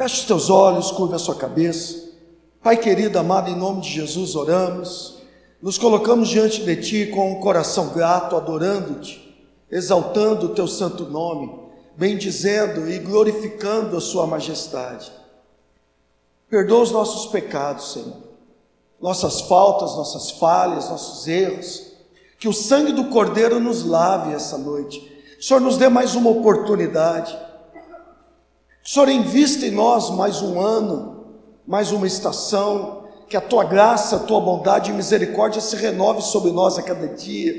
Feche os teus olhos, curva a sua cabeça. Pai querido, amado, em nome de Jesus oramos. Nos colocamos diante de Ti com um coração grato, adorando-Te, exaltando o Teu santo nome, bendizendo e glorificando a Sua majestade. Perdoa os nossos pecados, Senhor, nossas faltas, nossas falhas, nossos erros. Que o sangue do Cordeiro nos lave essa noite. Que o Senhor nos dê mais uma oportunidade. Que o Senhor invista em nós mais um ano, mais uma estação. Que a Tua graça, a Tua bondade e misericórdia se renove sobre nós a cada dia.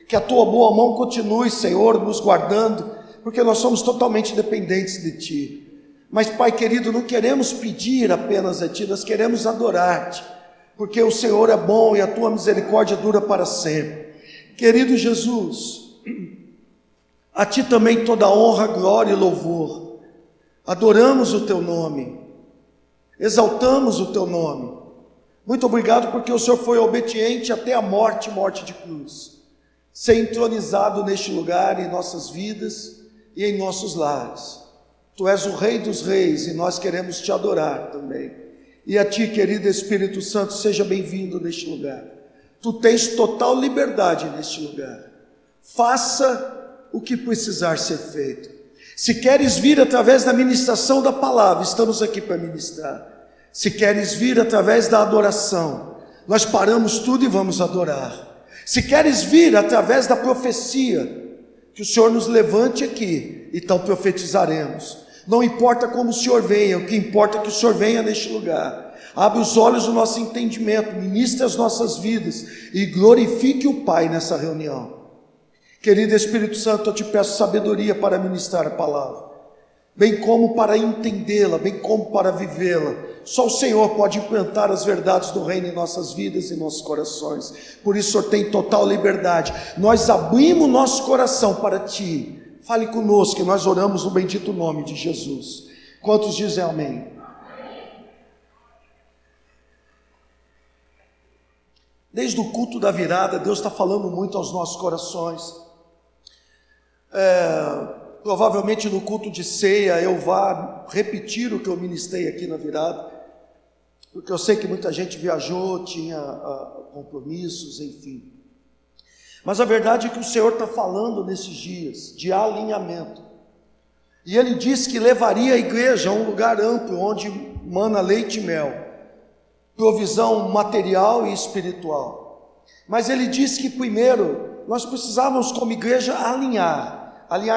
Que a Tua boa mão continue, Senhor, nos guardando, porque nós somos totalmente dependentes de Ti. Mas, Pai querido, não queremos pedir apenas a Ti, nós queremos adorar-Te, porque o Senhor é bom e a Tua misericórdia dura para sempre. Querido Jesus, a Ti também toda honra, glória e louvor. Adoramos o Teu nome, exaltamos o Teu nome. Muito obrigado porque o Senhor foi obediente até a morte de cruz, ser entronizado neste lugar em nossas vidas e em nossos lares. Tu és o Rei dos Reis e nós queremos Te adorar também. E a Ti, querido Espírito Santo, seja bem-vindo neste lugar. Tu tens total liberdade neste lugar. Faça o que precisar ser feito. Se queres vir através da ministração da palavra, estamos aqui para ministrar. Se queres vir através da adoração, nós paramos tudo e vamos adorar. Se queres vir através da profecia, que o Senhor nos levante aqui, então profetizaremos. Não importa como o Senhor venha, o que importa é que o Senhor venha neste lugar. Abre os olhos do nosso entendimento, ministre as nossas vidas e glorifique o Pai nessa reunião. Querido Espírito Santo, eu te peço sabedoria para ministrar a palavra, bem como para entendê-la, bem como para vivê-la. Só o Senhor pode implantar as verdades do reino em nossas vidas e nossos corações. Por isso o Senhor tem total liberdade. Nós abrimos nosso coração para Ti. Fale conosco, que nós oramos no bendito nome de Jesus. Quantos dizem amém? Desde o culto da virada, Deus está falando muito aos nossos corações. Provavelmente no culto de ceia eu vá repetir o que eu ministrei aqui na virada, porque eu sei que muita gente viajou, tinha compromissos, enfim. Mas a verdade é que o Senhor está falando nesses dias de alinhamento. E Ele disse que levaria a igreja a um lugar amplo, onde mana leite e mel, provisão material e espiritual. Mas Ele disse que primeiro nós precisávamos como igreja alinhar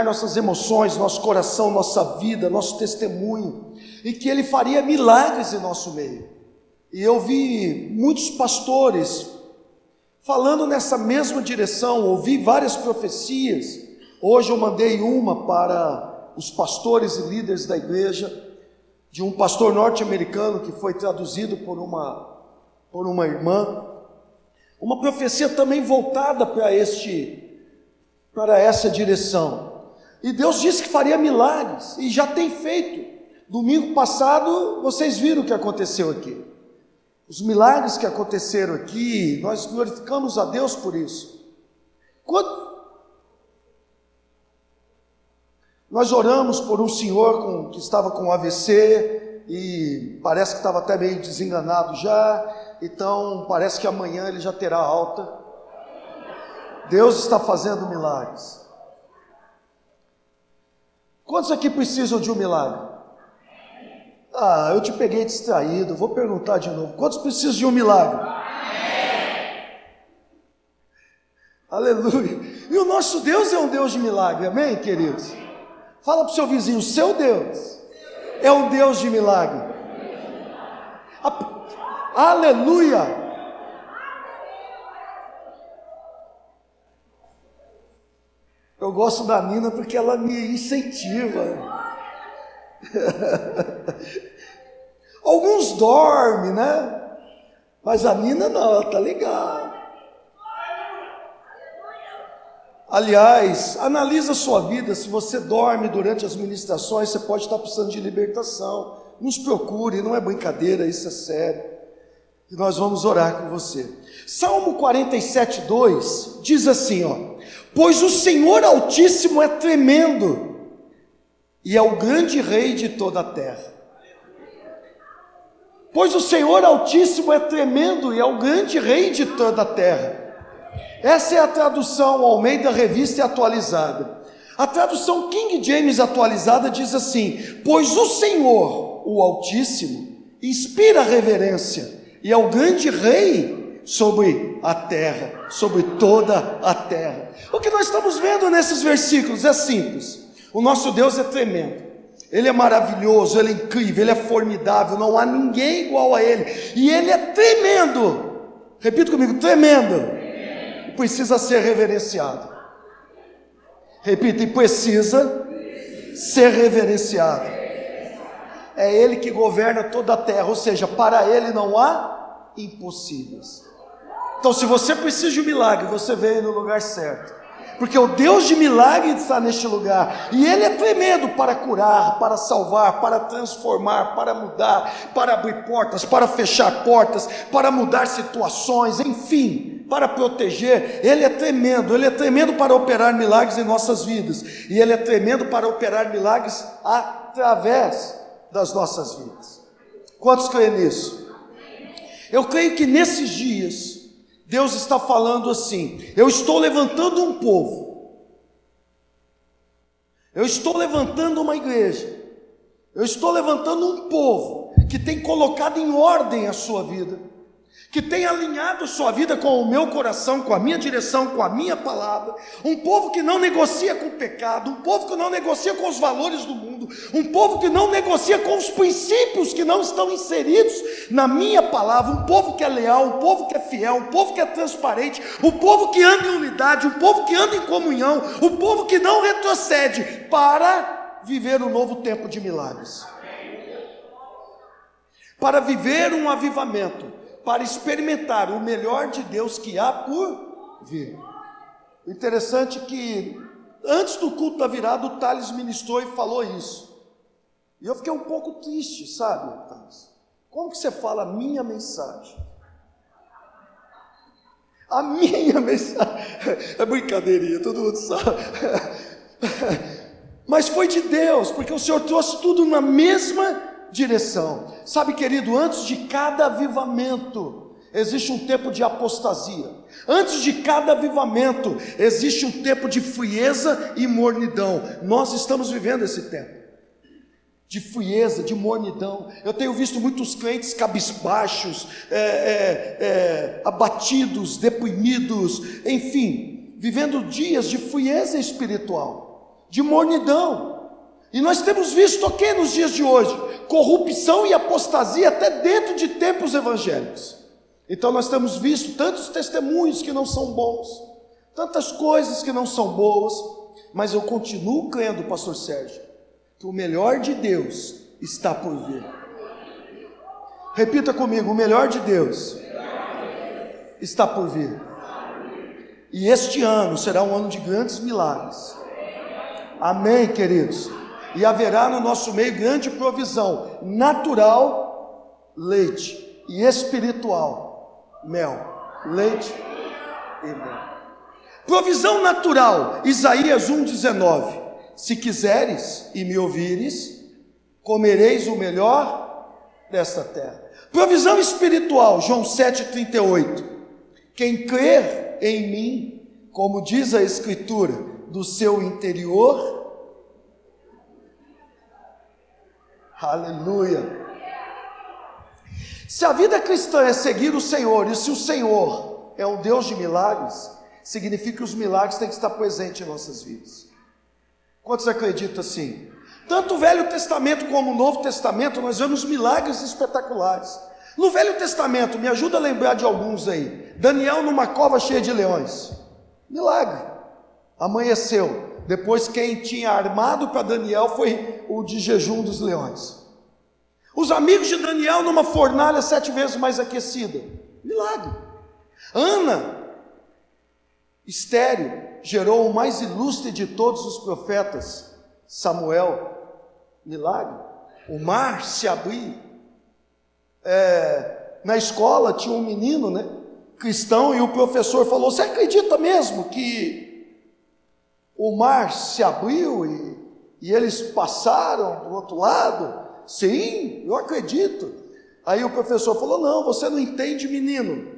nossas emoções, nosso coração, nossa vida, nosso testemunho, e que Ele faria milagres em nosso meio. E eu vi muitos pastores falando nessa mesma direção, ouvi várias profecias. Hoje eu mandei uma para os pastores e líderes da igreja, de um pastor norte-americano que foi traduzido por uma irmã, uma profecia também voltada para essa direção. E Deus disse que faria milagres, e já tem feito. Domingo passado, vocês viram o que aconteceu aqui. Os milagres que aconteceram aqui, nós glorificamos a Deus por isso. Nós oramos por um senhor que estava com AVC, e parece que estava até meio desenganado já, então parece que amanhã ele já terá alta. Deus está fazendo milagres. Quantos aqui precisam de um milagre? Eu te peguei distraído, vou perguntar de novo. Quantos precisam de um milagre? Aleluia. E o nosso Deus é um Deus de milagre, amém, queridos? Fala para o seu vizinho, o seu Deus é um Deus de milagre. Aleluia. Eu gosto da Nina porque ela me incentiva. Alguns dormem, né? Mas a Nina não, ela está ligada. Aliás, analisa a sua vida. Se você dorme durante as ministrações, você pode estar precisando de libertação. Nos procure, não é brincadeira, isso é sério. E nós vamos orar com você. Salmo 47:2 diz assim, pois o Senhor Altíssimo é tremendo, e é o grande Rei de toda a terra. Pois o Senhor Altíssimo é tremendo e é o grande rei de toda a terra. Essa é a tradução Almeida Revista Atualizada. A tradução King James Atualizada diz assim: pois o Senhor, o Altíssimo, inspira reverência e é o grande rei sobre a terra, sobre toda a terra. O que nós estamos vendo nesses versículos é simples. O nosso Deus é tremendo, Ele é maravilhoso, Ele é incrível, Ele é formidável, não há ninguém igual a Ele, e Ele é tremendo, repita comigo, tremendo, e precisa ser reverenciado. Repita, e precisa ser reverenciado. É Ele que governa toda a terra, ou seja, para Ele não há impossíveis. Então, se você precisa de um milagre, você veio no lugar certo, porque o Deus de milagre está neste lugar, e Ele é tremendo para curar, para salvar, para transformar, para mudar, para abrir portas, para fechar portas, para mudar situações, enfim, para proteger. Ele é tremendo para operar milagres em nossas vidas, e Ele é tremendo para operar milagres através das nossas vidas. Quantos creem nisso? Eu creio que nesses dias Deus está falando assim: eu estou levantando um povo, eu estou levantando uma igreja, eu estou levantando um povo que tem colocado em ordem a sua vida, que tem alinhado a sua vida com o meu coração, com a minha direção, com a minha palavra, um povo que não negocia com o pecado, um povo que não negocia com os valores do mundo, um povo que não negocia com os princípios que não estão inseridos na minha palavra, um povo que é leal, um povo que é fiel, um povo que é transparente, um povo que anda em unidade, um povo que anda em comunhão, um povo que não retrocede, para viver um novo tempo de milagres, para viver um avivamento, para experimentar o melhor de Deus que há por vir. O interessante é que antes do culto da virada, o Thales ministrou e falou isso, e eu fiquei um pouco triste, sabe, Thales? Como que você fala a minha mensagem? A minha mensagem, é brincadeirinha, todo mundo sabe, mas foi de Deus, porque o Senhor trouxe tudo na mesma direção. Sabe, querido, antes de cada avivamento existe um tempo de apostasia. Antes de cada avivamento existe um tempo de frieza e mornidão. Nós estamos vivendo esse tempo de frieza, de mornidão. Eu tenho visto muitos crentes cabisbaixos, abatidos, deprimidos, enfim, vivendo dias de frieza espiritual, de mornidão. E nós temos visto o que nos dias de hoje? Corrupção e apostasia até dentro de templos evangélicos. Então nós temos visto tantos testemunhos que não são bons, tantas coisas que não são boas, mas eu continuo crendo, pastor Sérgio, que o melhor de Deus está por vir. Repita comigo: o melhor de Deus está por vir. E este ano será um ano de grandes milagres. Amém, queridos? E haverá no nosso meio grande provisão natural, leite, e espiritual, mel, leite e mel. Provisão natural, Isaías 1,19: se quiseres e me ouvires, comereis o melhor desta terra. Provisão espiritual, João 7,38: quem crer em mim, como diz a Escritura, do seu interior, aleluia. Se a vida cristã é seguir o Senhor, e se o Senhor é um Deus de milagres, significa que os milagres têm que estar presentes em nossas vidas. Quantos acreditam assim? Tanto o Velho Testamento como o Novo Testamento, nós vemos milagres espetaculares. No Velho Testamento, me ajuda a lembrar de alguns aí. Daniel numa cova cheia de leões, milagre, amanheceu. Depois quem tinha armado para Daniel foi o de jejum dos leões. Os amigos de Daniel numa fornalha 7 vezes mais aquecida, milagre. Ana, estéril, gerou o mais ilustre de todos os profetas, Samuel, milagre. O mar se abriu. Na escola tinha um menino, cristão, e o professor falou: você acredita mesmo que o mar se abriu e eles passaram do outro lado? Sim, eu acredito. Aí o professor falou: não, você não entende, menino.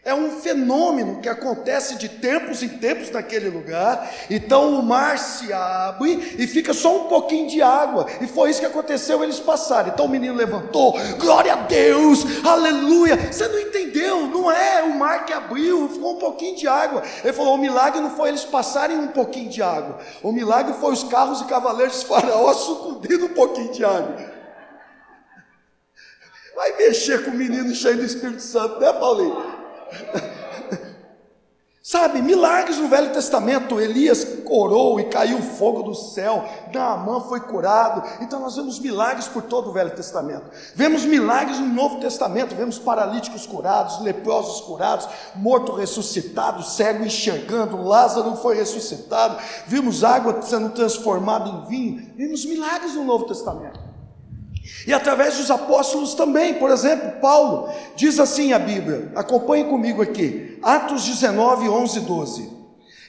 É um fenômeno que acontece de tempos em tempos naquele lugar. Então o mar se abre e fica só um pouquinho de água. E foi isso que aconteceu, eles passaram. Então o menino levantou: glória a Deus, aleluia. Você não entendeu, não é o mar que abriu, ficou um pouquinho de água. Ele falou: o milagre não foi eles passarem um pouquinho de água. O milagre foi os carros e cavaleiros de Faraó sucumbindo um pouquinho de água. Vai mexer com o menino cheio do Espírito Santo, né, Paulinho? Sabe, milagres no Velho Testamento. Elias orou e caiu fogo do céu, Naamã foi curado. Então nós vemos milagres por todo o Velho Testamento. Vemos milagres no Novo Testamento. Vemos paralíticos curados, leprosos curados, morto ressuscitado, cego enxergando, Lázaro foi ressuscitado. Vimos água sendo transformada em vinho. Vimos milagres no Novo Testamento. E através dos apóstolos também. Por exemplo, Paulo diz assim a Bíblia, acompanhe comigo aqui, Atos 19, 11 e 12.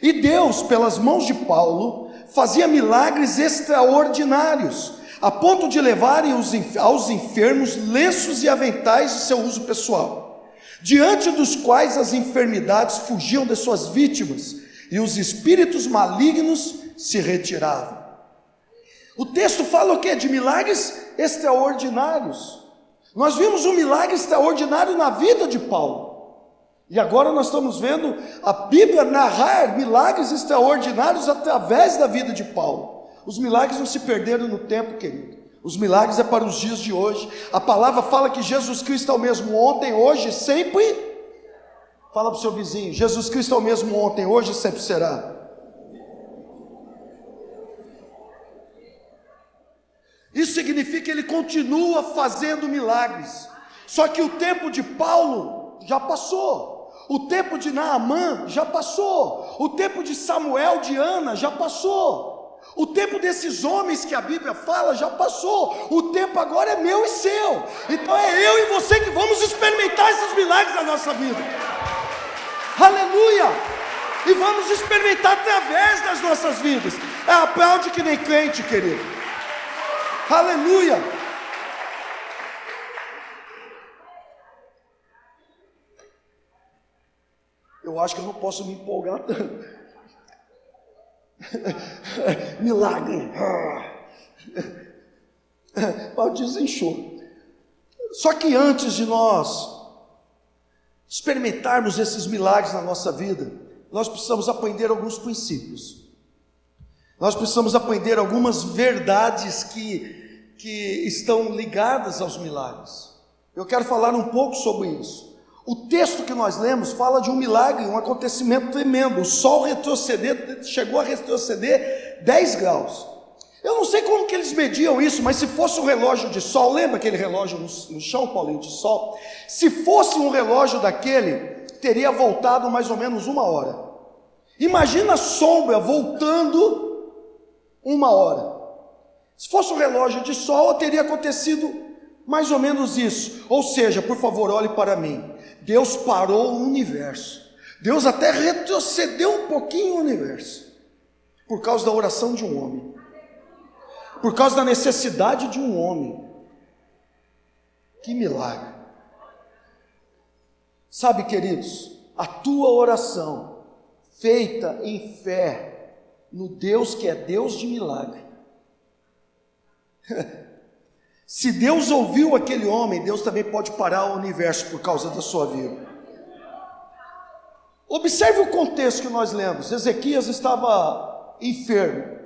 E Deus, pelas mãos de Paulo, fazia milagres extraordinários, a ponto de levarem aos enfermos lenços e aventais de seu uso pessoal, diante dos quais as enfermidades fugiam de suas vítimas, e os espíritos malignos se retiravam. O texto fala o quê? De milagres extraordinários. Nós vimos um milagre extraordinário na vida de Paulo. E agora nós estamos vendo a Bíblia narrar milagres extraordinários através da vida de Paulo. Os milagres não se perderam no tempo, querido. Os milagres é para os dias de hoje. A palavra fala que Jesus Cristo é o mesmo ontem, hoje, sempre. Fala para o seu vizinho: Jesus Cristo é o mesmo ontem, hoje e sempre será. Isso significa que ele continua fazendo milagres. Só que o tempo de Paulo já passou. O tempo de Naamã já passou. O tempo de Samuel, de Ana, já passou. O tempo desses homens que a Bíblia fala já passou. O tempo agora é meu e seu. Então é eu e você que vamos experimentar esses milagres na nossa vida. Aleluia! E vamos experimentar através das nossas vidas. É aplaude que nem crente, querido. Aleluia! Eu acho que eu não posso me empolgar tanto. Milagre! Mas desenchou. Só que antes de nós experimentarmos esses milagres na nossa vida, nós precisamos aprender alguns princípios. Nós precisamos aprender algumas verdades que estão ligadas aos milagres. Eu quero falar um pouco sobre isso. O texto que nós lemos fala de um milagre, um acontecimento tremendo. O sol chegou a retroceder 10 graus. Eu não sei como que eles mediam isso, mas se fosse um relógio de sol, lembra aquele relógio no chão, Paulinho, de sol? Se fosse um relógio daquele, teria voltado mais ou menos 1 hora. Imagina a sombra voltando 1 hora. Se fosse um relógio de sol, teria acontecido mais ou menos isso. Ou seja, por favor, olhe para mim. Deus parou o universo. Deus até retrocedeu um pouquinho o universo, por causa da oração de um homem, por causa da necessidade de um homem. Que milagre! Sabe, queridos, a tua oração, feita em fé no Deus que é Deus de milagre. Se Deus ouviu aquele homem, Deus também pode parar o universo por causa da sua vida. Observe o contexto que nós lemos. Ezequias estava enfermo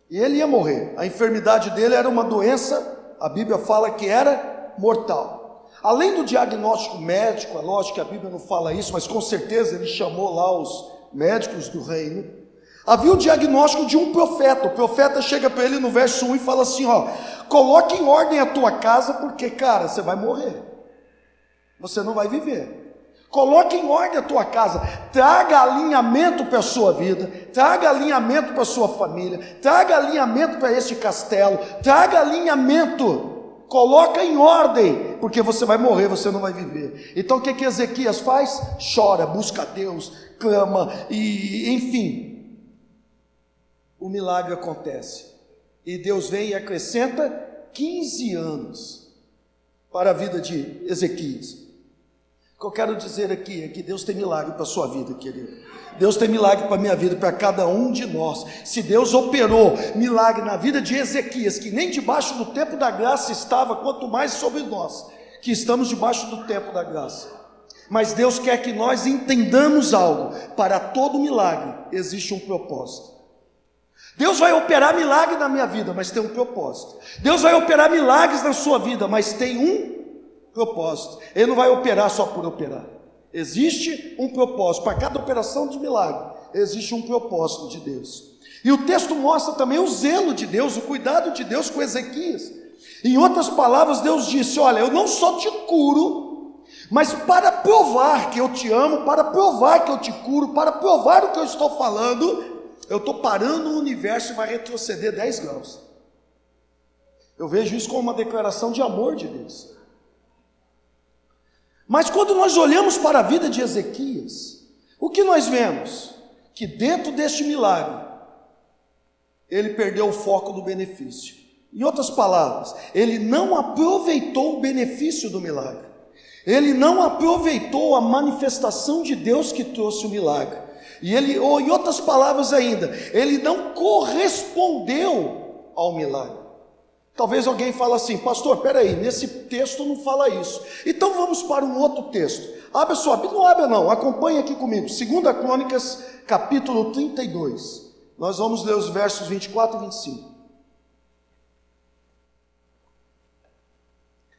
e ele ia morrer. A enfermidade dele era uma doença, a Bíblia fala que era mortal. Além do diagnóstico médico, é lógico que a Bíblia não fala isso, mas com certeza ele chamou lá os médicos do reino. Havia o diagnóstico de um profeta. O profeta chega para ele no verso 1 e fala assim: coloque em ordem a tua casa, porque, cara, você vai morrer, você não vai viver. Coloque em ordem a tua casa, traga alinhamento para a sua vida, traga alinhamento para a sua família, traga alinhamento para este castelo, traga alinhamento, coloca em ordem, porque você vai morrer, você não vai viver. Então o que Ezequias faz? Chora, busca a Deus, clama, e enfim, o milagre acontece, e Deus vem e acrescenta 15 anos. para a vida de Ezequias. O que eu quero dizer aqui é que Deus tem milagre para a sua vida, querido. Deus tem milagre para a minha vida, para cada um de nós. Se Deus operou milagre na vida de Ezequias, que nem debaixo do tempo da graça estava, quanto mais sobre nós, que estamos debaixo do tempo da graça. Mas Deus quer que nós entendamos algo: para todo milagre existe um propósito. Deus vai operar milagre na minha vida, mas tem um propósito. Deus vai operar milagres na sua vida, mas tem um propósito. Ele não vai operar só por operar. Existe um propósito. Para cada operação de milagre existe um propósito de Deus. E o texto mostra também o zelo de Deus, o cuidado de Deus com Ezequias. Em outras palavras, Deus disse: olha, eu não só te curo, mas para provar que eu te amo, para provar que eu te curo, para provar o que eu estou falando, eu estou parando o universo e vai retroceder 10 graus. Eu vejo isso como uma declaração de amor de Deus. Mas quando nós olhamos para a vida de Ezequias, o que nós vemos? Que dentro deste milagre, ele perdeu o foco do benefício. Em outras palavras, ele não aproveitou o benefício do milagre. Ele não aproveitou a manifestação de Deus que trouxe o milagre. E ele, ou em outras palavras ainda, ele não correspondeu ao milagre. Talvez alguém fale assim: pastor, peraí, nesse texto não fala isso. Então vamos para um outro texto. Abre sua Bíblia, não abre não, acompanhe aqui comigo. 2 Crônicas, capítulo 32. Nós vamos ler os versos 24 e 25.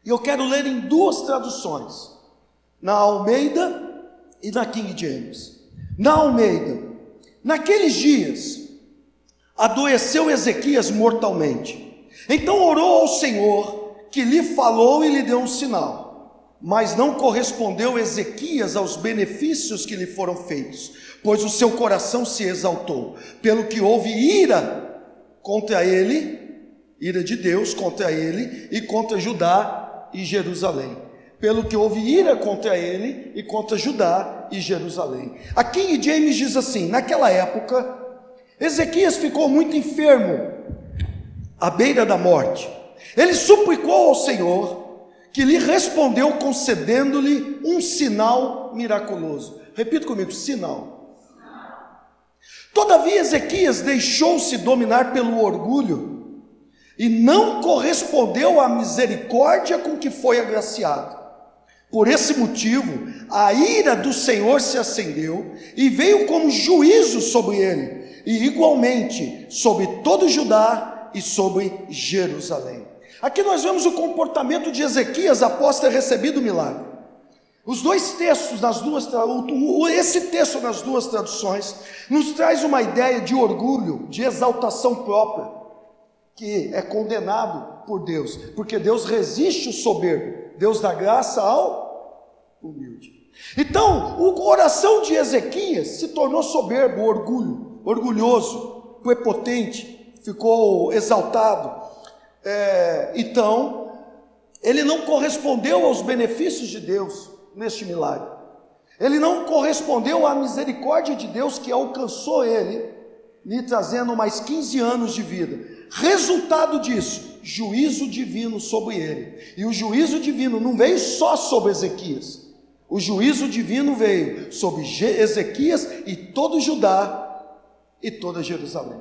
E eu quero ler em duas traduções, na Almeida e na King James. Na Almeida: naqueles dias adoeceu Ezequias mortalmente. Então orou ao Senhor, que lhe falou e lhe deu um sinal. Mas não correspondeu Ezequias aos benefícios que lhe foram feitos, pois o seu coração se exaltou, pelo que houve ira contra ele, ira de Deus contra ele e contra Judá e Jerusalém. Pelo que houve ira contra ele e contra Judá e Jerusalém. A King James diz assim: naquela época, Ezequias ficou muito enfermo, à beira da morte. Ele suplicou ao Senhor, que lhe respondeu concedendo-lhe um sinal miraculoso. Repita comigo: sinal. Todavia Ezequias deixou-se dominar pelo orgulho e não correspondeu à misericórdia com que foi agraciado. Por esse motivo, a ira do Senhor se acendeu e veio como juízo sobre ele, e igualmente sobre todo Judá e sobre Jerusalém. Aqui nós vemos o comportamento de Ezequias após ter recebido o milagre. Os dois textos, esse texto nas duas traduções, nos traz uma ideia de orgulho, de exaltação própria, que é condenado por Deus, porque Deus resiste o soberbo, Deus dá graça ao humilde. Então, o coração de Ezequias se tornou soberbo, orgulhoso, prepotente, ficou exaltado. Então, ele não correspondeu aos benefícios de Deus neste milagre. Ele não correspondeu à misericórdia de Deus que alcançou ele, lhe trazendo mais 15 anos de vida. Resultado disso, juízo divino sobre ele. E o juízo divino não veio só sobre Ezequias. O juízo divino veio sobre Ezequias e todo Judá e toda Jerusalém.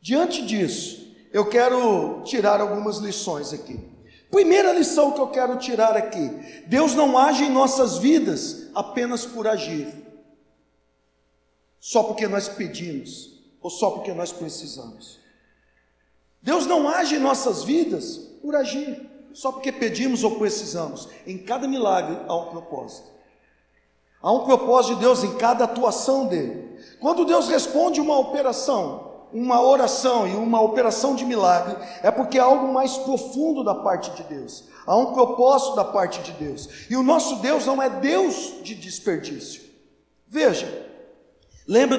Diante disso, eu quero tirar algumas lições aqui. Primeira lição que eu quero tirar aqui: Deus não age em nossas vidas apenas por agir, só porque nós pedimos, ou só porque nós precisamos. Deus não age em nossas vidas por agir, só porque pedimos ou precisamos. Em cada milagre há um propósito. Há um propósito de Deus em cada atuação dele. Quando Deus responde uma oração e uma operação de milagre, é porque há algo mais profundo da parte de Deus. Há um propósito da parte de Deus. E o nosso Deus não é Deus de desperdício. Veja, lembra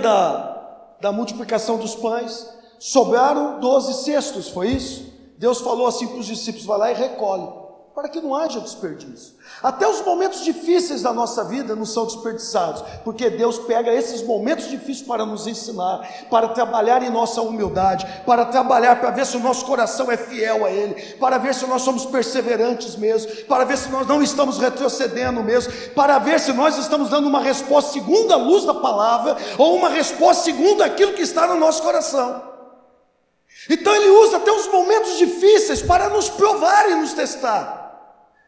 da multiplicação dos pães? Sobraram 12 cestos, foi isso? Deus falou assim para os discípulos: vai lá e recolhe. para que não haja desperdício. Até os momentos difíceis da nossa vida não são desperdiçados, porque Deus pega esses momentos difíceis para nos ensinar, para trabalhar em nossa humildade, para trabalhar para ver se o nosso coração é fiel a Ele, para ver se nós somos perseverantes mesmo, para ver se nós não estamos retrocedendo mesmo, para ver se nós estamos dando uma resposta segundo a luz da palavra, ou uma resposta segundo aquilo que está no nosso coração. Então Ele usa até os momentos difíceis para nos provar e nos testar.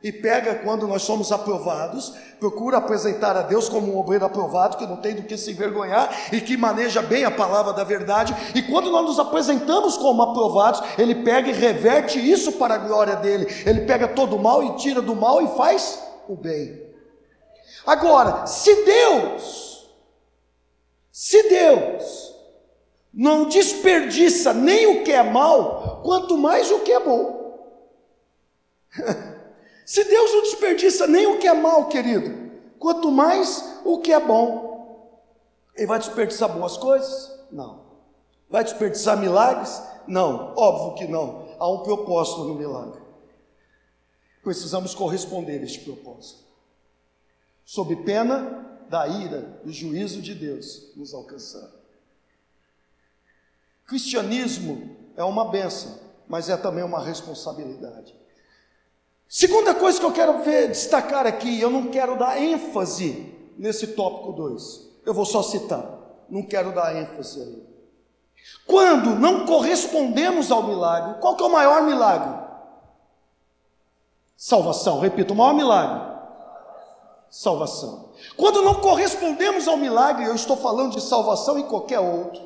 E pega quando nós somos aprovados, procura apresentar a Deus como um obreiro aprovado, que não tem do que se envergonhar e que maneja bem a palavra da verdade. E quando nós nos apresentamos como aprovados, Ele pega e reverte isso para a glória dEle. Ele pega todo o mal e tira do mal e faz o bem. Agora, se Deus não desperdiça nem o que é mal, quanto mais o que é bom. Se Deus não desperdiça nem o que é mal, querido, quanto mais o que é bom. Ele vai desperdiçar boas coisas? Não. Vai desperdiçar milagres? Não, óbvio que não. Há um propósito no milagre. Precisamos corresponder a este propósito, sob pena da ira, do juízo de Deus nos alcançar. Cristianismo é uma bênção, mas é também uma responsabilidade. Segunda coisa que eu quero destacar aqui, eu não quero dar ênfase nesse tópico 2, eu vou só citar, não quero dar ênfase aí. Quando não correspondemos ao milagre, qual que é o maior milagre? Salvação, repito, o maior milagre? Salvação. Quando não correspondemos ao milagre, eu estou falando de salvação e qualquer outro.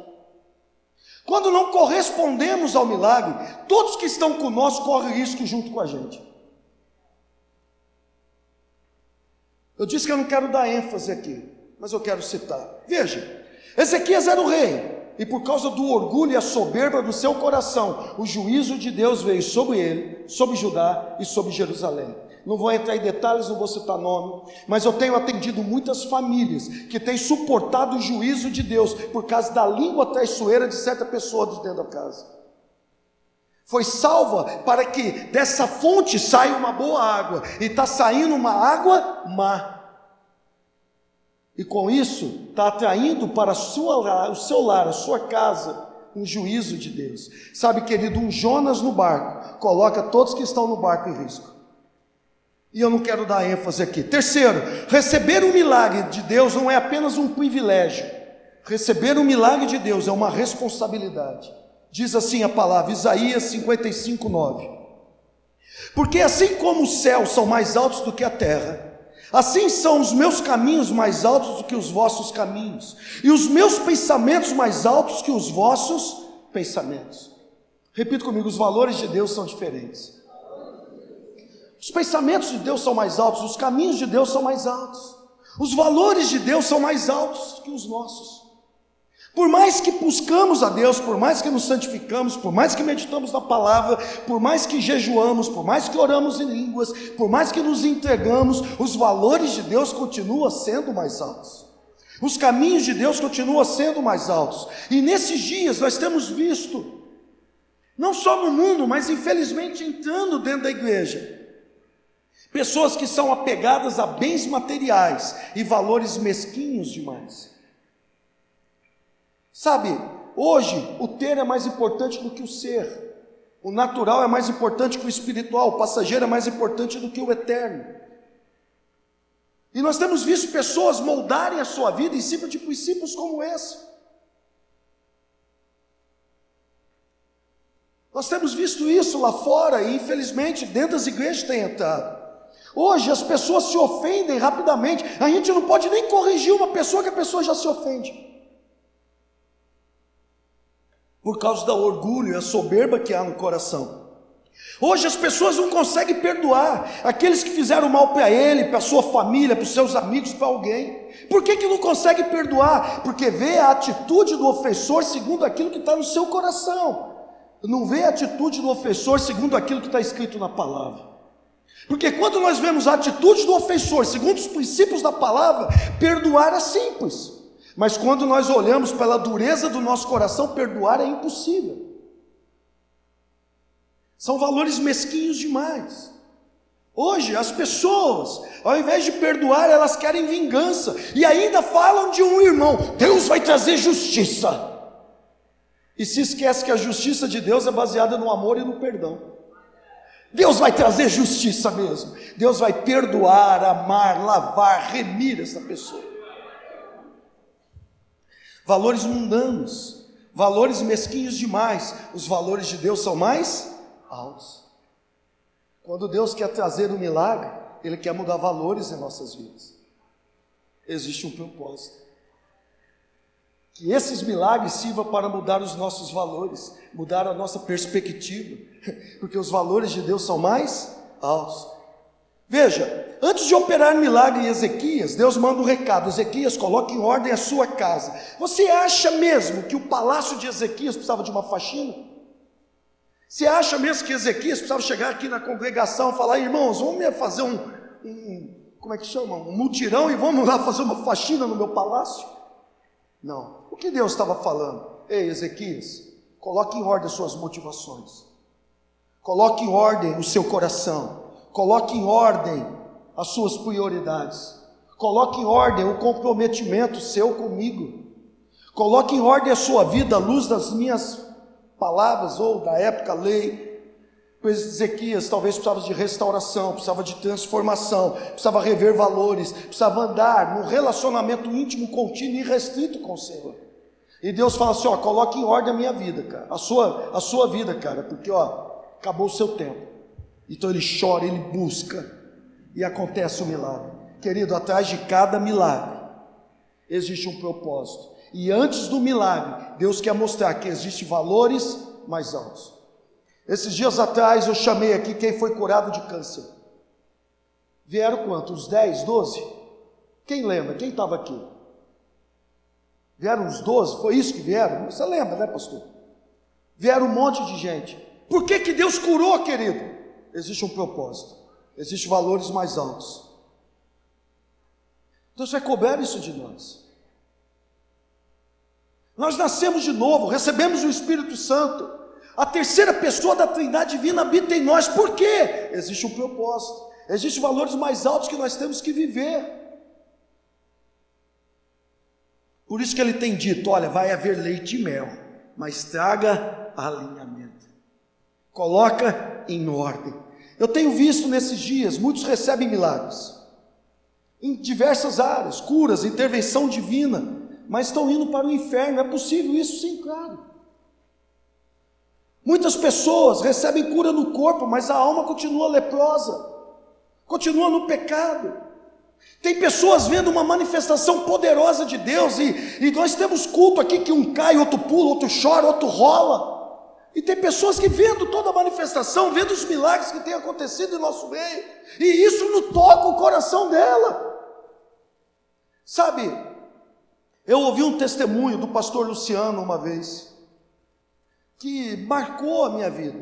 Quando não correspondemos ao milagre, todos que estão conosco correm risco junto com a gente. Eu disse que eu não quero dar ênfase aqui, mas eu quero citar. Veja, Ezequias era o rei, e por causa do orgulho e a soberba do seu coração, o juízo de Deus veio sobre ele, sobre Judá e sobre Jerusalém. Não vou entrar em detalhes, não vou citar nome, mas eu tenho atendido muitas famílias que têm suportado o juízo de Deus por causa da língua traiçoeira de certa pessoa de dentro da casa. Foi salva para que dessa fonte saia uma boa água, e está saindo uma água má. E com isso está atraindo para o seu lar, a sua casa, um juízo de Deus. Sabe, querido, um Jonas no barco coloca todos que estão no barco em risco. E eu não quero dar ênfase aqui. Terceiro, receber o milagre de Deus não é apenas um privilégio. Receber o milagre de Deus é uma responsabilidade. Diz assim a palavra, Isaías 55:9. Porque assim como os céus são mais altos do que a terra, assim são os meus caminhos mais altos do que os vossos caminhos, e os meus pensamentos mais altos que os vossos pensamentos. Repita comigo, os valores de Deus são diferentes. Os pensamentos de Deus são mais altos, os caminhos de Deus são mais altos, os valores de Deus são mais altos que os nossos. Por mais que buscamos a Deus, por mais que nos santificamos, por mais que meditamos na palavra, por mais que jejuamos, por mais que oramos em línguas, por mais que nos entregamos, os valores de Deus continuam sendo mais altos. Os caminhos de Deus continuam sendo mais altos. E nesses dias nós temos visto, não só no mundo, mas infelizmente entrando dentro da igreja, pessoas que são apegadas a bens materiais e valores mesquinhos demais. Sabe, hoje o ter é mais importante do que o ser, o natural é mais importante que o espiritual, o passageiro é mais importante do que o eterno. E nós temos visto pessoas moldarem a sua vida em cima de princípios como esse. Nós temos visto isso lá fora e infelizmente dentro das igrejas tem entrado. Hoje as pessoas se ofendem rapidamente, a gente não pode nem corrigir uma pessoa que a pessoa já se ofende. Por causa do orgulho e a soberba que há no coração. Hoje as pessoas não conseguem perdoar aqueles que fizeram mal para ele, para a sua família, para os seus amigos, para alguém. Por que não consegue perdoar? Porque vê a atitude do ofensor segundo aquilo que está no seu coração. Não vê a atitude do ofensor segundo aquilo que está escrito na palavra. Porque quando nós vemos a atitude do ofensor segundo os princípios da palavra, perdoar é simples. Mas quando nós olhamos pela dureza do nosso coração, perdoar é impossível. São valores mesquinhos demais. Hoje as pessoas, ao invés de perdoar, elas querem vingança, e ainda falam de um irmão: Deus vai trazer justiça. E se esquece que a justiça de Deus é baseada no amor e no perdão. Deus vai trazer justiça mesmo. Deus vai perdoar, amar, lavar, remir essa pessoa. Valores mundanos, valores mesquinhos demais. Os valores de Deus são mais altos. Quando Deus quer trazer um milagre, Ele quer mudar valores em nossas vidas. Existe um propósito. Que esses milagres sirvam para mudar os nossos valores, mudar a nossa perspectiva, porque os valores de Deus são mais altos. Veja, antes de operar milagre em Ezequias, Deus manda um recado: Ezequias, coloque em ordem a sua casa. Você acha mesmo que o palácio de Ezequias precisava de uma faxina? Você acha mesmo que Ezequias precisava chegar aqui na congregação e falar: irmãos, vamos fazer como é que chama? Um mutirão e vamos lá fazer uma faxina no meu palácio? Não. O que Deus estava falando? Ei, Ezequias, coloque em ordem as suas motivações, coloque em ordem o seu coração, coloque em ordem as suas prioridades, coloque em ordem o comprometimento seu comigo, coloque em ordem a sua vida à luz das minhas palavras, ou da época lei. Pois Ezequias talvez precisava de restauração, precisava de transformação, precisava rever valores, precisava andar num relacionamento íntimo, contínuo e restrito com o Senhor. E Deus fala assim: ó, coloque em ordem a minha vida, cara, a sua vida, cara, porque acabou o seu tempo. Então ele chora, ele busca, e acontece o milagre. Querido, atrás de cada milagre existe um propósito. E antes do milagre, Deus quer mostrar que existem valores mais altos. Esses dias atrás eu chamei aqui quem foi curado de câncer. Vieram quantos? Uns 10, 12? Quem lembra? Quem estava aqui? Vieram uns 12? Foi isso que vieram? Você lembra, né, pastor? Vieram um monte de gente. Por que Deus curou, querido? Existe um propósito. Existem valores mais altos. Deus vai cobrar isso de nós. Nós nascemos de novo, recebemos o Espírito Santo. A terceira pessoa da Trindade Divina habita em nós. Por quê? Existe um propósito. Existem valores mais altos que nós temos que viver. Por isso que ele tem dito: olha, vai haver leite e mel, mas traga alinhamento. Coloca em ordem. Eu tenho visto nesses dias, muitos recebem milagres, em diversas áreas, curas, intervenção divina, mas estão indo para o inferno. É possível isso? Sim, claro. Muitas pessoas recebem cura no corpo, mas a alma continua leprosa, continua no pecado. Tem pessoas vendo uma manifestação poderosa de Deus, e nós temos culto aqui que um cai, outro pula, outro chora, outro rola. E tem pessoas que vendo toda a manifestação, vendo os milagres que têm acontecido em nosso meio, e isso não toca o coração dela. Sabe, eu ouvi um testemunho do pastor Luciano uma vez, que marcou a minha vida.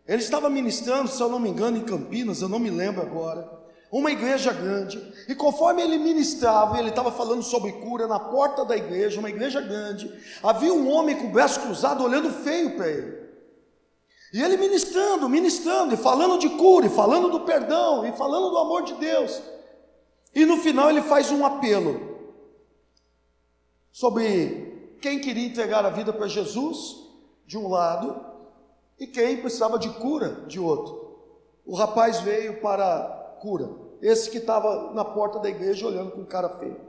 Ele estava ministrando, se eu não me engano, em Campinas, eu não me lembro agora, uma igreja grande, e conforme ele ministrava, ele estava falando sobre cura, na porta da igreja, uma igreja grande, havia um homem com o braço cruzado olhando feio para ele, e ele ministrando, e falando de cura, e falando do perdão, e falando do amor de Deus, e no final ele faz um apelo, sobre quem queria entregar a vida para Jesus, de um lado, e quem precisava de cura, de outro. O rapaz veio para cura, esse que estava na porta da igreja olhando com cara feio.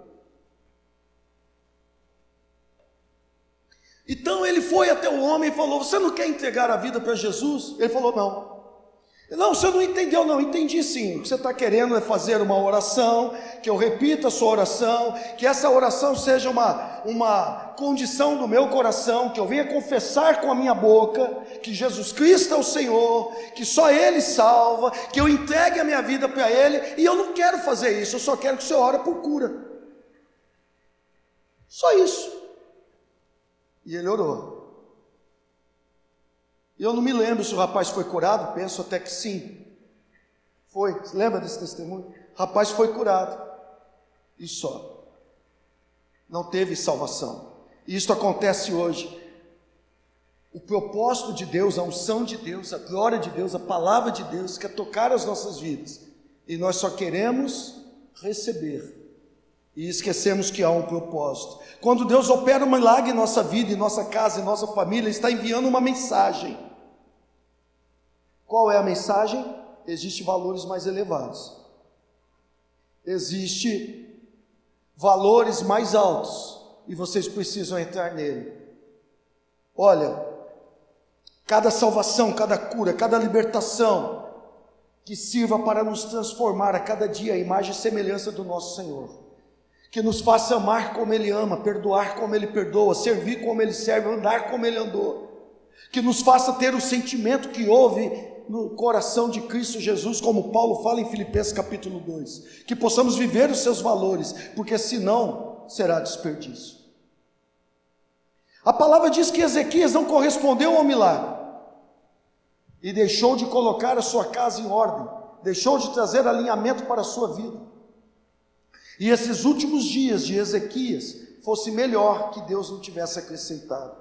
Então ele foi até o homem e falou: você não quer entregar a vida para Jesus? Ele falou: não. Não, você não entendeu. Não, entendi sim. O que você está querendo é fazer uma oração, que eu repita a sua oração, que essa oração seja uma condição do meu coração, que eu venha confessar com a minha boca que Jesus Cristo é o Senhor, que só Ele salva, que eu entregue a minha vida para Ele, e eu não quero fazer isso, eu só quero que você ore por cura. Só isso. E ele orou. E eu não me lembro se o rapaz foi curado, penso até que sim. Foi, você lembra desse testemunho? O rapaz foi curado, e só. Não teve salvação. E isso acontece hoje. O propósito de Deus, a unção de Deus, a glória de Deus, a palavra de Deus quer tocar as nossas vidas. e nós só queremos receber. E esquecemos que há um propósito. Quando Deus opera um milagre em nossa vida, em nossa casa, em nossa família, Ele está enviando uma mensagem. Qual é a mensagem? Existem valores mais elevados. Existem valores mais altos. E vocês precisam entrar nele. Olha, cada salvação, cada cura, cada libertação que sirva para nos transformar a cada dia a imagem e semelhança do nosso Senhor. Que nos faça amar como Ele ama, perdoar como Ele perdoa, servir como Ele serve, andar como Ele andou. Que nos faça ter o sentimento que houve no coração de Cristo Jesus, como Paulo fala em Filipenses capítulo 2. Que possamos viver os seus valores, porque senão será desperdício. A palavra diz que Ezequias não correspondeu ao milagre. E deixou de colocar a sua casa em ordem. Deixou de trazer alinhamento para a sua vida. E esses últimos dias de Ezequias fosse melhor que Deus não tivesse acrescentado.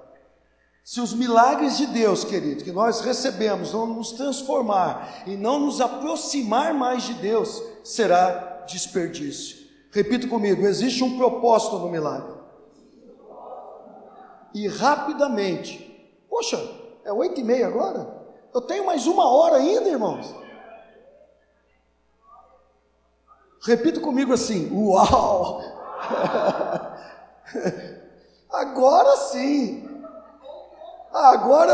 Se os milagres de Deus, querido, que nós recebemos, não nos transformar e não nos aproximar mais de Deus, será desperdício. Repita comigo, existe um propósito no milagre. E rapidamente, poxa, é 8h30 agora? Eu tenho mais 1 hora ainda, irmãos. Repita comigo assim, uau! Agora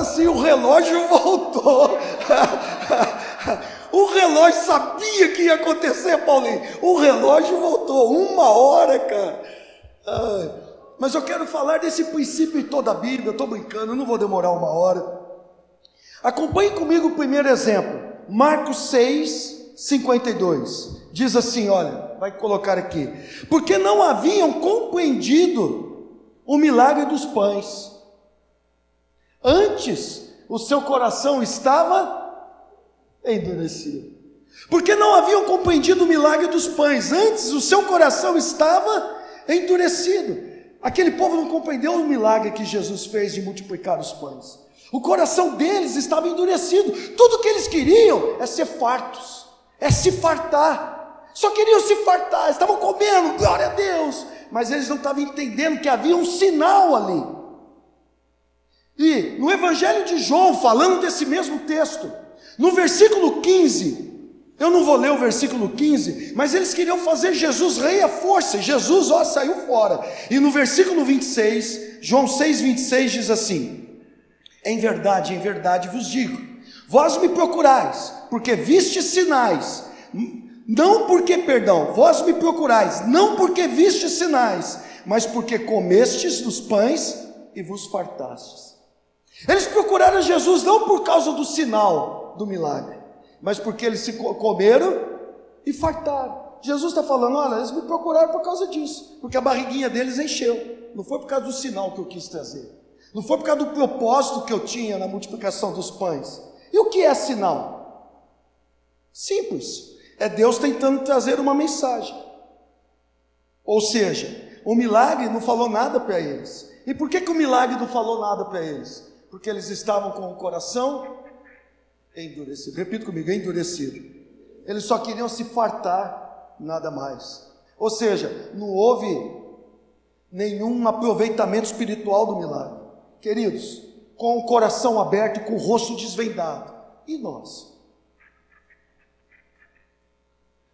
sim o relógio voltou. O relógio sabia que ia acontecer, Paulinho. O relógio voltou, 1 hora, cara. Mas eu quero falar desse princípio em toda a Bíblia. Eu estou brincando, eu não vou demorar 1 hora. Acompanhe comigo o primeiro exemplo, Marcos 6:52. Diz assim, olha, vai colocar aqui. Porque não haviam compreendido o milagre dos pães. Antes, o seu coração estava endurecido. Porque não haviam compreendido o milagre dos pães. Antes, o seu coração estava endurecido. Aquele povo não compreendeu o milagre que Jesus fez de multiplicar os pães. O coração deles estava endurecido. Tudo que eles queriam é ser fartos, é se fartar. Só queriam se fartar, estavam comendo, glória a Deus, mas eles não estavam entendendo que havia um sinal ali. E no Evangelho de João, falando desse mesmo texto, no versículo 15, eu não vou ler o versículo 15, mas eles queriam fazer Jesus rei à força, e Jesus saiu fora. E no versículo 26, João 6:26 diz assim: em verdade vos digo, vós me procurais, porque vistes sinais, vós me procurais, não porque vistes sinais, mas porque comestes dos pães e vos fartastes. Eles procuraram Jesus não por causa do sinal do milagre, mas porque eles se comeram e fartaram. Jesus está falando, olha, eles me procuraram por causa disso, porque a barriguinha deles encheu. Não foi por causa do sinal que eu quis trazer, não foi por causa do propósito que eu tinha na multiplicação dos pães. E o que é sinal? Simples. É Deus tentando trazer uma mensagem. Ou seja, o milagre não falou nada para eles. E por que o milagre não falou nada para eles? Porque eles estavam com o coração endurecido. Repita comigo, endurecido. Eles só queriam se fartar, nada mais. Ou seja, não houve nenhum aproveitamento espiritual do milagre. Queridos, com o coração aberto e com o rosto desvendado. E nós?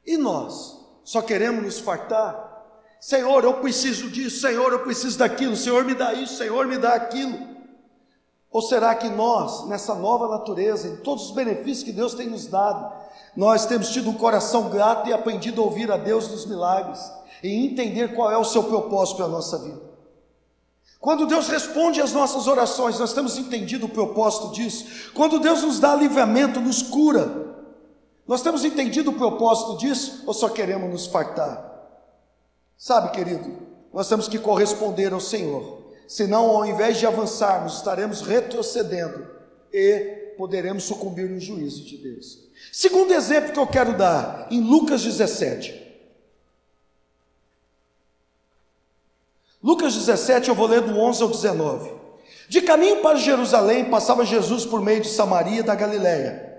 E nós? Só queremos nos fartar? Senhor, eu preciso disso, Senhor, eu preciso daquilo, Senhor, me dá isso, Senhor, me dá aquilo. Ou será que nós, nessa nova natureza, em todos os benefícios que Deus tem nos dado, nós temos tido um coração grato e aprendido a ouvir a Deus nos milagres e entender qual é o seu propósito para a nossa vida? Quando Deus responde às nossas orações, nós temos entendido o propósito disso. Quando Deus nos dá livramento, nos cura, nós temos entendido o propósito disso ou só queremos nos fartar? Sabe, querido, nós temos que corresponder ao Senhor, senão ao invés de avançarmos, estaremos retrocedendo e poderemos sucumbir no juízo de Deus. Segundo exemplo que eu quero dar, em Lucas 17. Lucas 17, eu vou ler do 11 ao 19. De caminho para Jerusalém, passava Jesus por meio de Samaria e da Galiléia.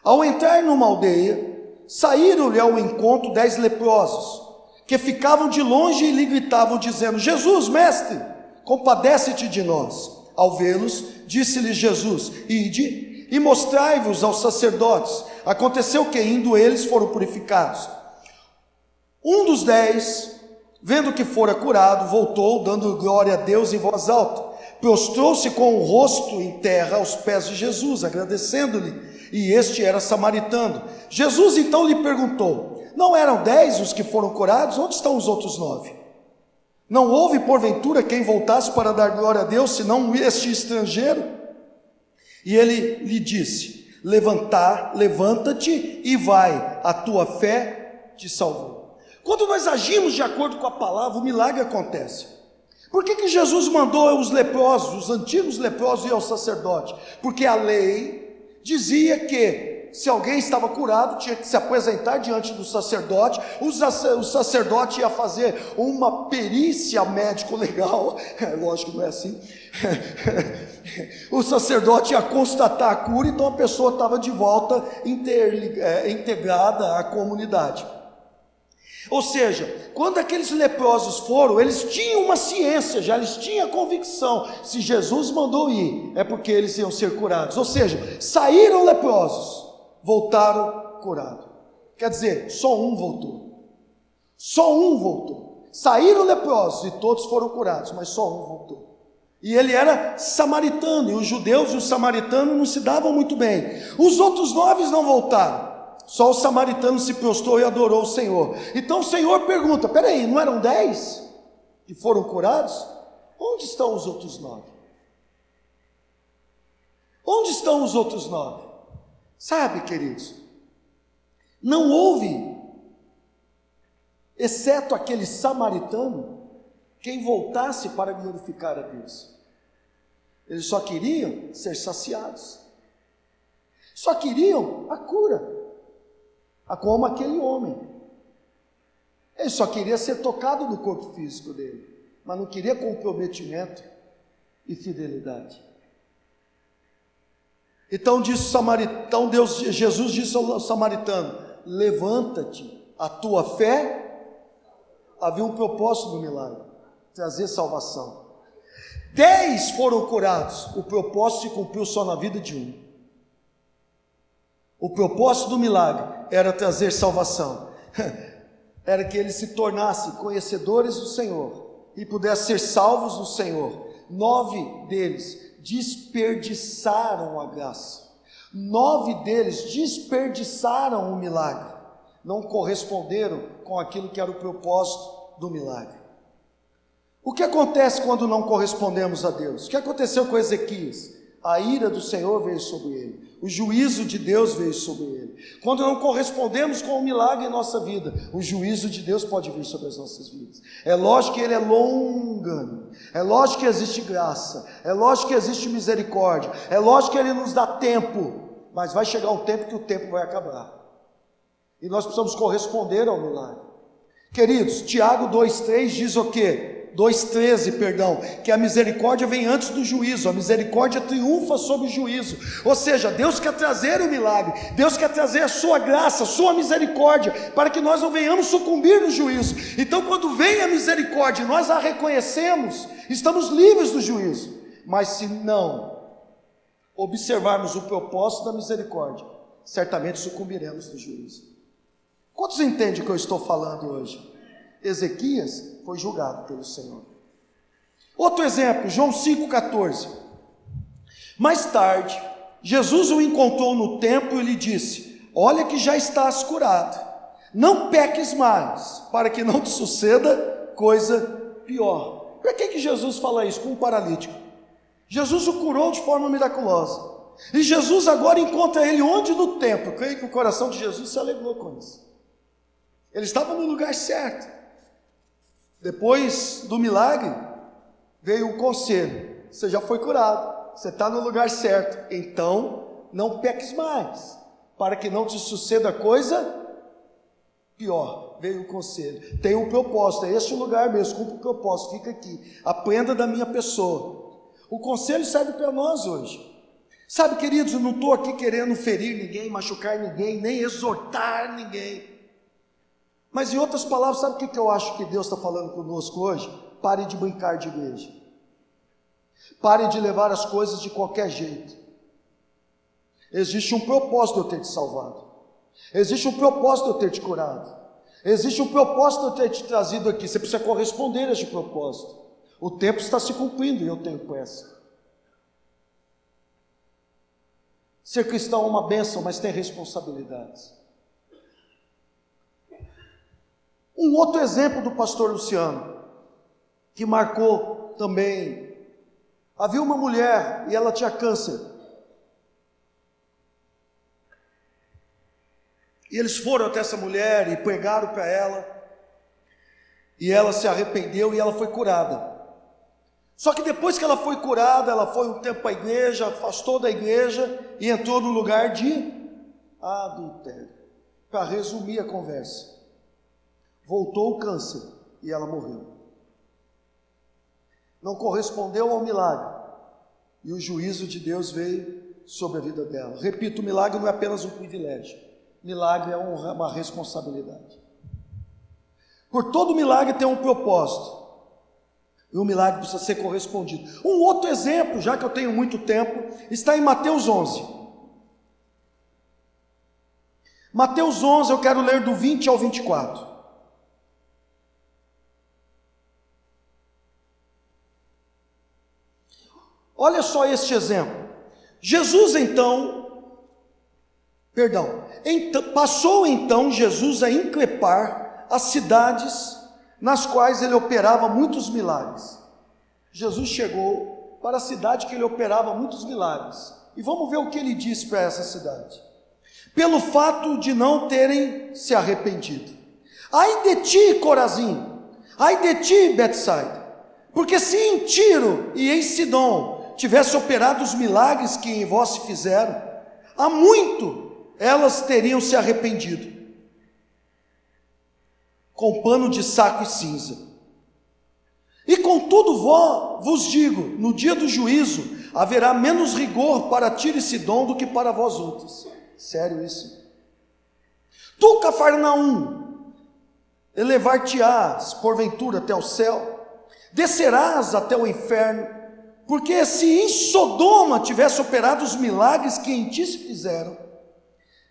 Ao entrar numa aldeia, saíram-lhe ao encontro 10 leprosos, que ficavam de longe e lhe gritavam, dizendo: Jesus, mestre, compadece-te de nós. Ao vê-los, disse-lhes Jesus: ide e mostrai-vos aos sacerdotes. Aconteceu que, indo eles, foram purificados. Um dos 10, vendo que fora curado, voltou, dando glória a Deus em voz alta. Prostrou-se com o rosto em terra aos pés de Jesus, agradecendo-lhe, e este era samaritano. Jesus então lhe perguntou: não eram 10 os que foram curados? Onde estão os outros 9? Não houve porventura quem voltasse para dar glória a Deus, senão este estrangeiro? E ele lhe disse: levanta-te e vai, a tua fé te salvou. Quando nós agimos de acordo com a palavra, o milagre acontece. Por que Jesus mandou os leprosos, os antigos leprosos, ir ao sacerdote? Porque a lei dizia que se alguém estava curado, tinha que se apresentar diante do sacerdote. O sacerdote ia fazer uma perícia médico-legal. Lógico que não é assim. O sacerdote ia constatar a cura, então a pessoa estava de volta integrada à comunidade. Ou seja, quando aqueles leprosos foram, eles tinham uma ciência, já eles tinham a convicção: se Jesus mandou ir, é porque eles iam ser curados. Ou seja, saíram leprosos, voltaram curados. Quer dizer, só um voltou. Só um voltou. Saíram leprosos e todos foram curados, mas só um voltou. E ele era samaritano, e os judeus e os samaritanos não se davam muito bem. Os outros 9 não voltaram. Só o samaritano se prostrou e adorou o Senhor. Então o Senhor pergunta: peraí, não eram 10 que foram curados? Onde estão os outros 9? Onde estão os outros 9? Sabe, queridos, não houve, exceto aquele samaritano, quem voltasse para glorificar a Deus. Eles só queriam ser saciados, só queriam a cura, como aquele homem. Ele só queria ser tocado no corpo físico dele, mas não queria comprometimento e fidelidade. Então Jesus disse ao samaritano: levanta-te, a tua fé. Havia um propósito do milagre: trazer salvação. 10 foram curados, o propósito se cumpriu só na vida de um. O propósito do milagre era trazer salvação, era que eles se tornassem conhecedores do Senhor e pudessem ser salvos no Senhor. 9 deles desperdiçaram a graça, 9 deles desperdiçaram o milagre, não corresponderam com aquilo que era o propósito do milagre. O que acontece quando não correspondemos a Deus? O que aconteceu com Ezequias? A ira do Senhor veio sobre ele, o juízo de Deus veio sobre ele. Quando não correspondemos com o milagre em nossa vida, o juízo de Deus pode vir sobre as nossas vidas. É lógico que ele é longânimo, é lógico que existe graça, é lógico que existe misericórdia, é lógico que ele nos dá tempo, mas vai chegar um tempo que o tempo vai acabar, e nós precisamos corresponder ao milagre. Queridos, Tiago 2,3 diz o quê? 2,13, perdão, que a misericórdia vem antes do juízo, a misericórdia triunfa sobre o juízo. Ou seja, Deus quer trazer o milagre, Deus quer trazer a sua graça, a sua misericórdia, para que nós não venhamos sucumbir no juízo. Então quando vem a misericórdia, nós a reconhecemos, estamos livres do juízo. Mas se não observarmos o propósito da misericórdia, certamente sucumbiremos no juízo. Quantos entendem o que eu estou falando hoje? Ezequias foi julgado pelo Senhor. Outro exemplo, João 5,14. Mais tarde, Jesus o encontrou no templo e lhe disse: olha que já estás curado, não peques mais, para que não te suceda coisa pior. Por que Jesus fala isso com um paralítico? Jesus o curou de forma miraculosa, e Jesus agora encontra ele onde? No templo. Creio que o coração de Jesus se alegrou com isso. Ele estava no lugar certo. Depois do milagre, veio o conselho: você já foi curado, você está no lugar certo, então não peques mais, para que não te suceda coisa pior. Veio o conselho, tem um propósito, é este o lugar mesmo, cumpre o propósito, fica aqui, aprenda da minha pessoa. O conselho serve para nós hoje. Sabe, queridos, eu não estou aqui querendo ferir ninguém, machucar ninguém, nem exortar ninguém. Mas em outras palavras, sabe o que eu acho que Deus está falando conosco hoje? Pare de brincar de igreja. Pare de levar as coisas de qualquer jeito. Existe um propósito de eu ter te salvado. Existe um propósito de eu ter te curado. Existe um propósito de eu ter te trazido aqui. Você precisa corresponder a este propósito. O tempo está se cumprindo e eu tenho pressa. Ser cristão é uma bênção, mas tem responsabilidades. Um outro exemplo do pastor Luciano, que marcou também. Havia uma mulher e ela tinha câncer. E eles foram até essa mulher e pregaram para ela. E ela se arrependeu e ela foi curada. Só que depois que ela foi curada, ela foi um tempo para a igreja, afastou da igreja e entrou no lugar de adultério. Para resumir a conversa, voltou o câncer e ela morreu. Não correspondeu ao milagre e o juízo de Deus veio sobre a vida dela. Repito, o milagre não é apenas um privilégio, milagre é uma responsabilidade. Por todo milagre tem um propósito. E o milagre precisa ser correspondido. Um outro exemplo, já que eu tenho muito tempo, está em Mateus 11. Mateus 11, eu quero ler do 20 ao 24. Olha só este exemplo. Jesus passou então Jesus a increpar as cidades nas quais ele operava muitos milagres. Jesus chegou para a cidade que ele operava muitos milagres. E vamos ver o que ele disse para essa cidade. Pelo fato de não terem se arrependido. Ai de ti, Corazim! Ai de ti, Betsaida! Porque se em Tiro e em Sidom tivesse operado os milagres que em vós se fizeram, há muito elas teriam se arrependido, com pano de saco e cinza. E contudo vos digo, no dia do juízo, haverá menos rigor para Tiro e Sidom do que para vós outros. Sério isso? Tu, Cafarnaum, elevar-te-ás, porventura, até o céu, descerás até o inferno, porque se em Sodoma tivesse operado os milagres que em ti se fizeram,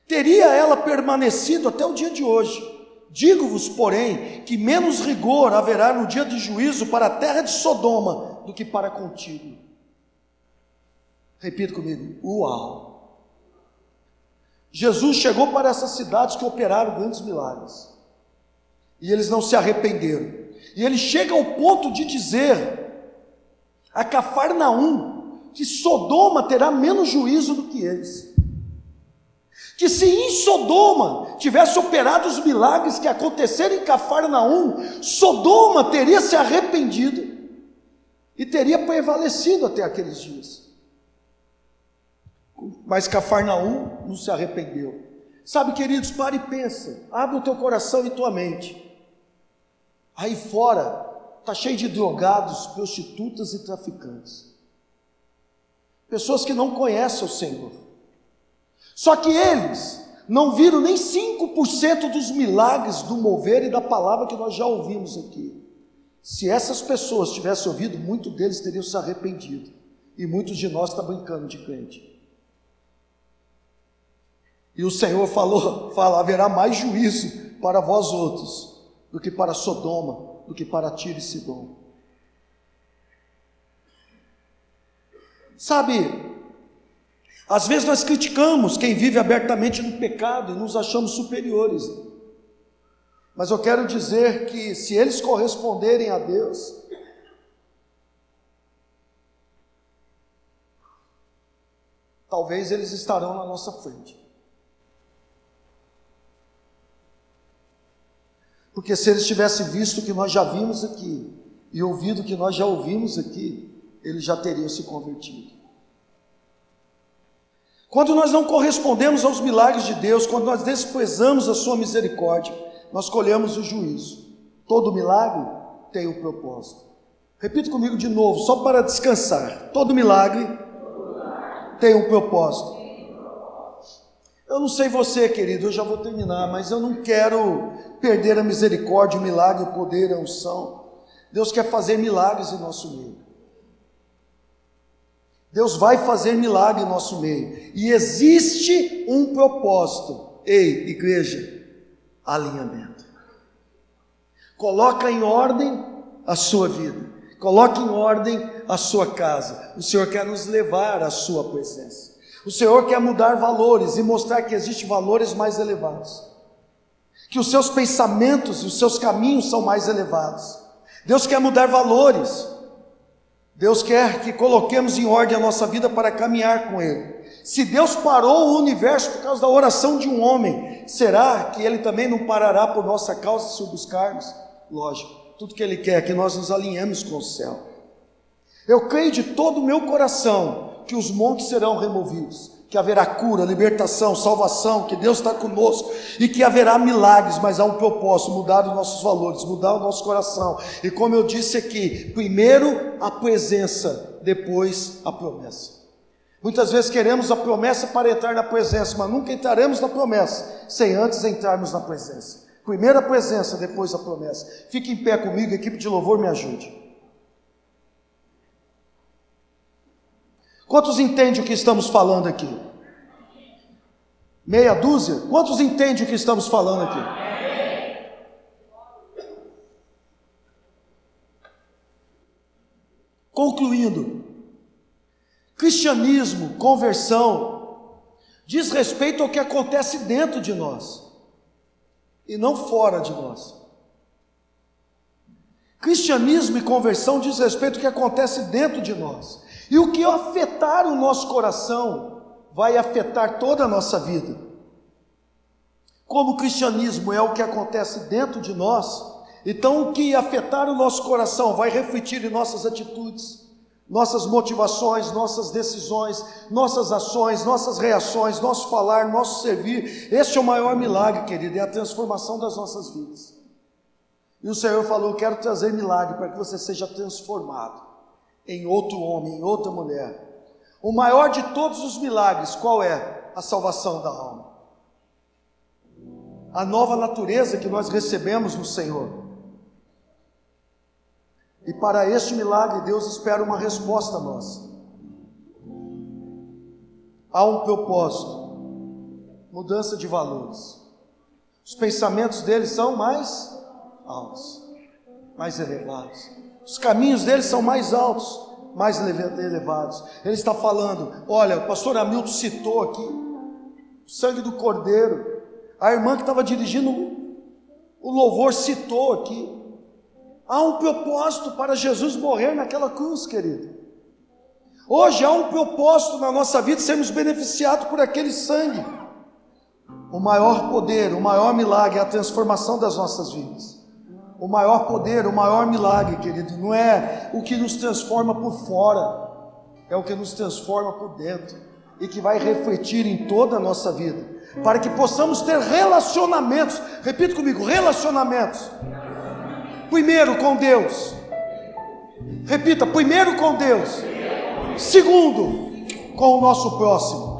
teria ela permanecido até o dia de hoje. Digo-vos, porém, que menos rigor haverá no dia de juízo para a terra de Sodoma do que para contigo. Repita comigo, uau! Jesus chegou para essas cidades que operaram grandes milagres, e eles não se arrependeram, e ele chega ao ponto de dizer a Cafarnaum que Sodoma terá menos juízo do que eles. Que se em Sodoma tivesse operado os milagres que aconteceram em Cafarnaum, Sodoma teria se arrependido e teria prevalecido até aqueles dias. Mas Cafarnaum não se arrependeu. Sabe, queridos, para e pensa, abre o teu coração e tua mente. Aí fora está cheio de drogados, prostitutas e traficantes. Pessoas que não conhecem o Senhor. Só que eles não viram nem 5% dos milagres do mover e da palavra que nós já ouvimos aqui. Se essas pessoas tivessem ouvido, muitos deles teriam se arrependido. E muitos de nós estão brincando de crente. E o Senhor fala, haverá mais juízo para vós outros do que para Sodoma, do que para Tiro e Sidom. Sabe, às vezes nós criticamos quem vive abertamente no pecado e nos achamos superiores. Mas eu quero dizer que se eles corresponderem a Deus, talvez eles estarão na nossa frente. Porque se eles tivessem visto o que nós já vimos aqui e ouvido o que nós já ouvimos aqui, eles já teriam se convertido. Quando nós não correspondemos aos milagres de Deus, quando nós desprezamos a sua misericórdia, nós colhemos o juízo. Todo milagre tem um propósito. Repita comigo de novo, só para descansar. Todo milagre tem um propósito. Eu não sei você, querido, eu já vou terminar, mas eu não quero perder a misericórdia, o milagre, o poder, a unção. Deus quer fazer milagres em nosso meio. Deus vai fazer milagre em nosso meio. E existe um propósito. Ei, igreja, alinhamento. Coloca em ordem a sua vida. Coloque em ordem a sua casa. O Senhor quer nos levar à sua presença. O Senhor quer mudar valores e mostrar que existem valores mais elevados. Que os seus pensamentos e os seus caminhos são mais elevados. Deus quer mudar valores. Deus quer que coloquemos em ordem a nossa vida para caminhar com Ele. Se Deus parou o universo por causa da oração de um homem, será que Ele também não parará por nossa causa se o buscarmos? Lógico, tudo que Ele quer é que nós nos alinhemos com o céu. Eu creio de todo o meu coração que os montes serão removidos, que haverá cura, libertação, salvação, que Deus está conosco e que haverá milagres, mas há um propósito: mudar os nossos valores, mudar o nosso coração. E como eu disse aqui, primeiro a presença, depois a promessa. Muitas vezes queremos a promessa para entrar na presença, mas nunca entraremos na promessa sem antes entrarmos na presença. Primeiro a presença, depois a promessa. Fique em pé comigo, equipe de louvor, me ajude. Quantos entendem o que estamos falando aqui? Meia dúzia? Quantos entendem o que estamos falando aqui? Concluindo, cristianismo, conversão, diz respeito ao que acontece dentro de nós e não fora de nós. Cristianismo e conversão diz respeito ao que acontece dentro de nós. E o que afetar o nosso coração vai afetar toda a nossa vida. Como o cristianismo é o que acontece dentro de nós, então o que afetar o nosso coração vai refletir em nossas atitudes, nossas motivações, nossas decisões, nossas ações, nossas reações, nosso falar, nosso servir. Este é o maior milagre, querido, é a transformação das nossas vidas. E o Senhor falou: eu quero trazer milagre para que você seja transformado em outro homem, em outra mulher. O maior de todos os milagres, qual é? A salvação da alma. A nova natureza que nós recebemos no Senhor. E para este milagre, Deus espera uma resposta nossa. Há um propósito, mudança de valores. Os pensamentos deles são mais altos, mais elevados. Os caminhos deles são mais altos, mais elevados. Ele está falando, olha, o pastor Hamilton citou aqui, o sangue do Cordeiro. A irmã que estava dirigindo o louvor citou aqui. Há um propósito para Jesus morrer naquela cruz, querido. Hoje há um propósito na nossa vida, sermos beneficiados por aquele sangue. O maior poder, o maior milagre é a transformação das nossas vidas. O maior poder, o maior milagre, querido, não é o que nos transforma por fora, é o que nos transforma por dentro e que vai refletir em toda a nossa vida, para que possamos ter relacionamentos. Repita comigo: relacionamentos. Primeiro com Deus. Repita: primeiro com Deus. Segundo, com o nosso próximo.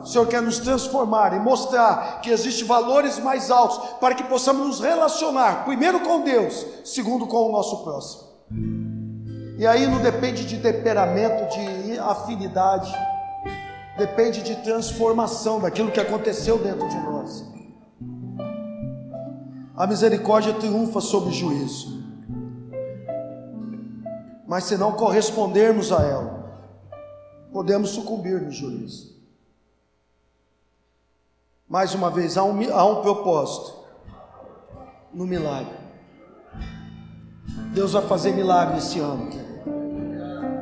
O Senhor quer nos transformar e mostrar que existem valores mais altos para que possamos nos relacionar, primeiro com Deus, segundo com o nosso próximo. E aí não depende de temperamento, de afinidade, depende de transformação daquilo que aconteceu dentro de nós. A misericórdia triunfa sobre o juízo, mas se não correspondermos a ela, podemos sucumbir no juízo. Mais uma vez, há um propósito no milagre. Deus vai fazer milagre esse ano, querido.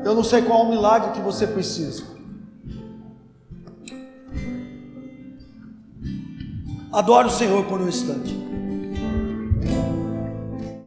Eu não sei qual é o milagre que você precisa. Adore o Senhor por um instante.